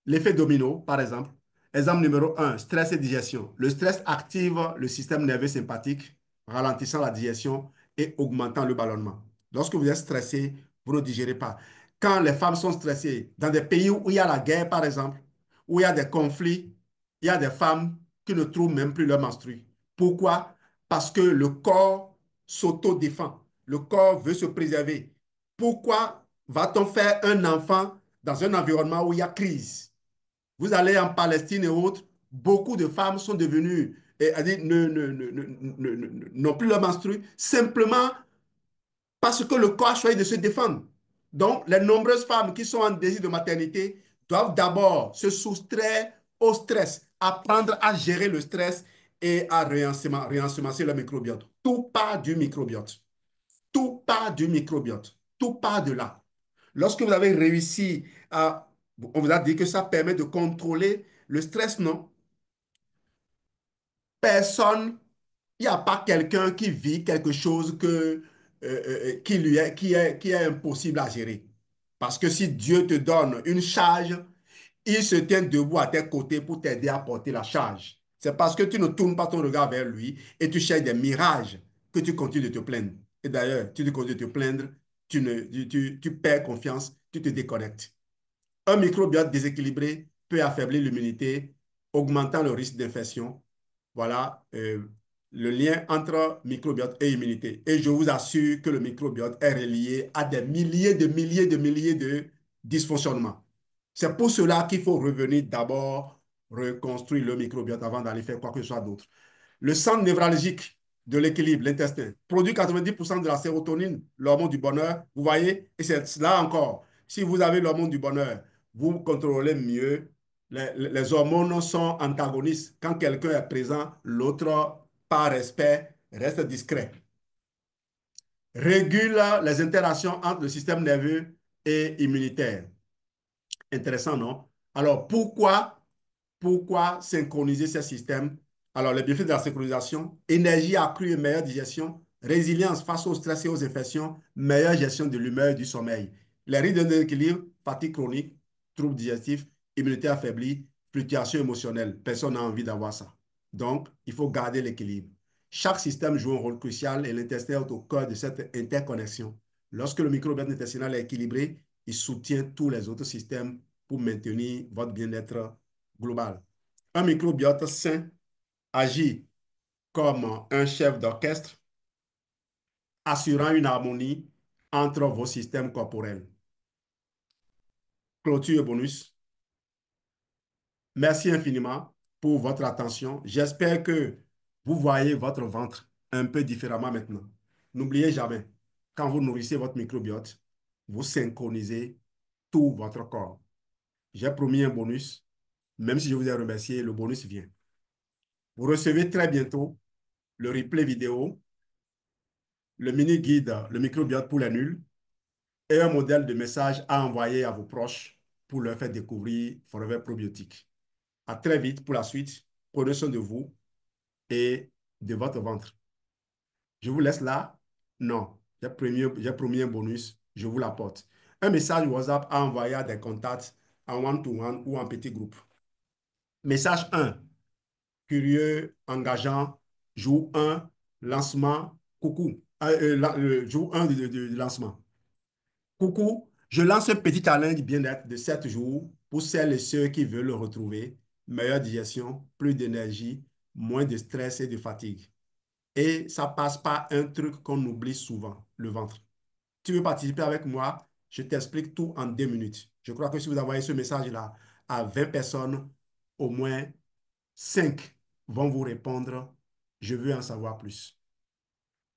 l'effet domino, par exemple. Exemple numéro un, stress et digestion. Le stress active le système nerveux sympathique, ralentissant la digestion et augmentant le ballonnement. Lorsque vous êtes stressé, vous ne digérez pas. Quand les femmes sont stressées, dans des pays où il y a la guerre, par exemple, où il y a des conflits, il y a des femmes qui ne trouvent même plus leur menstrues. Pourquoi? Parce que le corps s'auto-défend. Le corps veut se préserver. Pourquoi va-t-on faire un enfant dans un environnement où il y a crise? Vous allez en Palestine et autres, beaucoup de femmes sont devenues, n'ont plus leur menstru, simplement parce que le corps a choisi de se défendre. Donc, les nombreuses femmes qui sont en désir de maternité doivent d'abord se soustraire au stress, apprendre à gérer le stress et à réensemencer le microbiote. Tout part du microbiote. Tout part du microbiote. Tout part de là. Lorsque vous avez réussi à... On vous a dit que ça permet de contrôler le stress, non? Personne, il n'y a pas quelqu'un qui vit quelque chose qui est impossible à gérer. Parce que si Dieu te donne une charge, Il se tient debout à tes côtés pour t'aider à porter la charge. C'est parce que tu ne tournes pas ton regard vers lui et tu cherches des mirages que tu continues de te plaindre. Et d'ailleurs, tu continues de te plaindre, tu perds confiance, tu te déconnectes. Un microbiote déséquilibré peut affaiblir l'immunité, augmentant le risque d'infection. Voilà le lien entre microbiote et immunité. Et je vous assure que le microbiote est relié à des milliers de dysfonctionnements. C'est pour cela qu'il faut revenir d'abord reconstruire le microbiote avant d'aller faire quoi que ce soit d'autre. Le centre névralgique de l'équilibre, l'intestin, produit 90% de la sérotonine, l'hormone du bonheur. Vous voyez, et c'est là encore, si vous avez l'hormone du bonheur, vous contrôlez mieux. Les hormones sont antagonistes. Quand quelqu'un est présent, l'autre, par respect, reste discret. Régule les interactions entre le système nerveux et immunitaire. Intéressant, non? Alors, pourquoi synchroniser ces systèmes? Alors, les bienfaits de la synchronisation, énergie accrue et meilleure digestion, résilience face au stress et aux infections, meilleure gestion de l'humeur et du sommeil. Les rythmes d'équilibre, fatigue chronique, troubles digestifs, immunité affaiblie, fluctuation émotionnelle. Personne n'a envie d'avoir ça. Donc, il faut garder l'équilibre. Chaque système joue un rôle crucial et l'intestin est au cœur de cette interconnexion. Lorsque le microbiote intestinal est équilibré, il soutient tous les autres systèmes pour maintenir votre bien-être global. Un microbiote sain agit comme un chef d'orchestre, assurant une harmonie entre vos systèmes corporels. Clôture et bonus. Merci infiniment pour votre attention. J'espère que vous voyez votre ventre un peu différemment maintenant. N'oubliez jamais, quand vous nourrissez votre microbiote, vous synchronisez tout votre corps. J'ai promis un bonus. Même si je vous ai remercié, le bonus vient. Vous recevez très bientôt le replay vidéo, le mini-guide, le microbiote pour les nuls et un modèle de message à envoyer à vos proches pour leur faire découvrir Forever Probiotique. À très vite pour la suite. Prenez soin de vous et de votre ventre. Je vous laisse là. Non, j'ai promis un bonus. Je vous l'apporte. Un message WhatsApp à envoyer à des contacts en one-to-one ou en petit groupe. Message 1. Curieux, engageant. Jour 1, lancement. Coucou. Jour 1 de lancement. Coucou, je lance un petit challenge bien-être de 7 jours pour celles et ceux qui veulent le retrouver. Meilleure digestion, plus d'énergie, moins de stress et de fatigue. Et ça passe par un truc qu'on oublie souvent, le ventre. Tu veux participer avec moi? Je t'explique tout en 2 minutes. Je crois que si vous envoyez ce message-là à 20 personnes, au moins 5 vont vous répondre, je veux en savoir plus.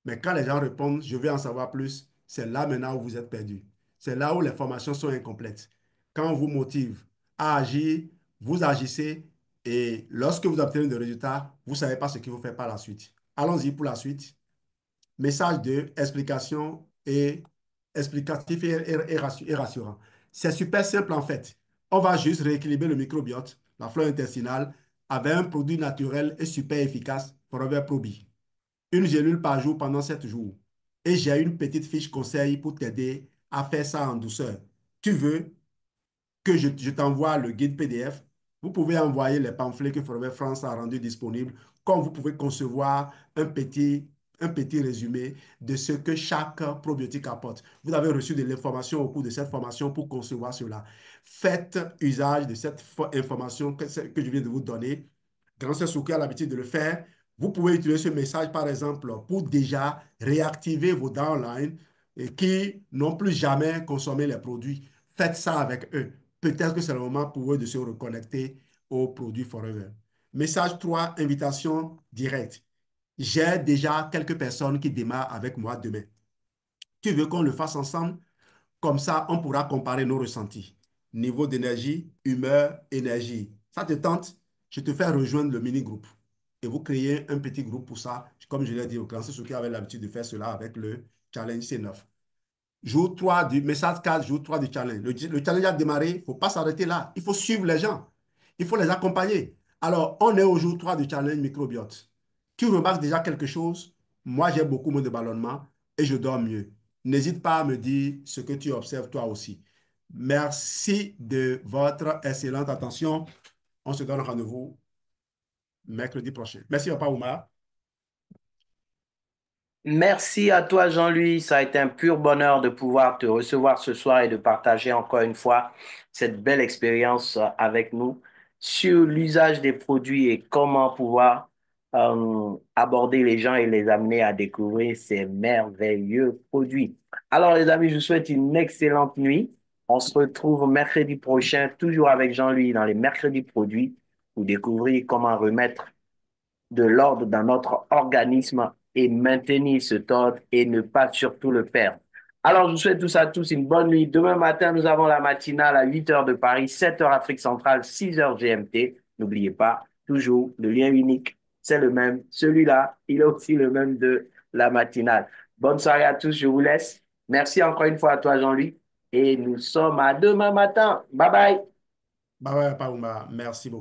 Mais quand les gens répondent, je veux en savoir plus, c'est là maintenant où vous êtes perdu. C'est là où les formations sont incomplètes. Quand on vous motive à agir, vous agissez et lorsque vous obtenez des résultats, vous ne savez pas ce qu'il faut faire par la suite. Allons-y pour la suite. Message 2, explication et explicatif et rassurant. C'est super simple en fait. On va juste rééquilibrer le microbiote, la flore intestinale, avec un produit naturel et super efficace, Forever Probi. Une gélule par jour pendant 7 jours. Et j'ai une petite fiche conseil pour t'aider à faire ça en douceur. Tu veux que je t'envoie le guide PDF. Vous pouvez envoyer les pamphlets que Forever France a rendus disponibles, comme vous pouvez concevoir un petit résumé de ce que chaque probiotique apporte. Vous avez reçu de l'information au cours de cette formation pour concevoir cela. Faites usage de cette information que je viens de vous donner. Grand Souki a l'habitude de le faire. Vous pouvez utiliser ce message, par exemple, pour déjà réactiver vos downlines et qui n'ont plus jamais consommé les produits. Faites ça avec eux. Peut-être que c'est le moment pour eux de se reconnecter aux produits Forever. Message 3, invitation directe. J'ai déjà quelques personnes qui démarrent avec moi demain. Tu veux qu'on le fasse ensemble? Comme ça, on pourra comparer nos ressentis. Niveau d'énergie, humeur, énergie. Ça te tente? Je te fais rejoindre le mini-groupe. Et vous créez un petit groupe pour ça. Comme je l'ai dit au classe, ceux qui avaient l'habitude de faire cela avec le challenge C9. Jour 3 du message 4, jour 3 du challenge. Le challenge a démarré, il ne faut pas s'arrêter là. Il faut suivre les gens. Il faut les accompagner. Alors, on est au jour 3 du challenge microbiote. Tu remarques déjà quelque chose? Moi, j'ai beaucoup moins de ballonnement et je dors mieux. N'hésite pas à me dire ce que tu observes toi aussi. Merci de votre excellente attention. On se donne rendez-vous mercredi prochain. Merci, Papa Oumar. Merci à toi, Jean-Louis. Ça a été un pur bonheur de pouvoir te recevoir ce soir et de partager encore une fois cette belle expérience avec nous sur l'usage des produits et comment pouvoir aborder les gens et les amener à découvrir ces merveilleux produits. Alors, les amis, je vous souhaite une excellente nuit. On se retrouve mercredi prochain, toujours avec Jean-Louis dans les mercredis produits pour découvrir comment remettre de l'ordre dans notre organisme et maintenir cet ordre et ne pas surtout le perdre. Alors, je vous souhaite tous à tous une bonne nuit. Demain matin, nous avons la matinale à 8 heures de Paris, 7 heures Afrique centrale, 6 heures GMT. N'oubliez pas, toujours, le lien unique, c'est le même. Celui-là, il est aussi le même de la matinale. Bonne soirée à tous, je vous laisse. Merci encore une fois à toi, Jean-Louis. Et nous sommes à demain matin. Bye bye. Bye bye, Papa Oumar. Merci beaucoup.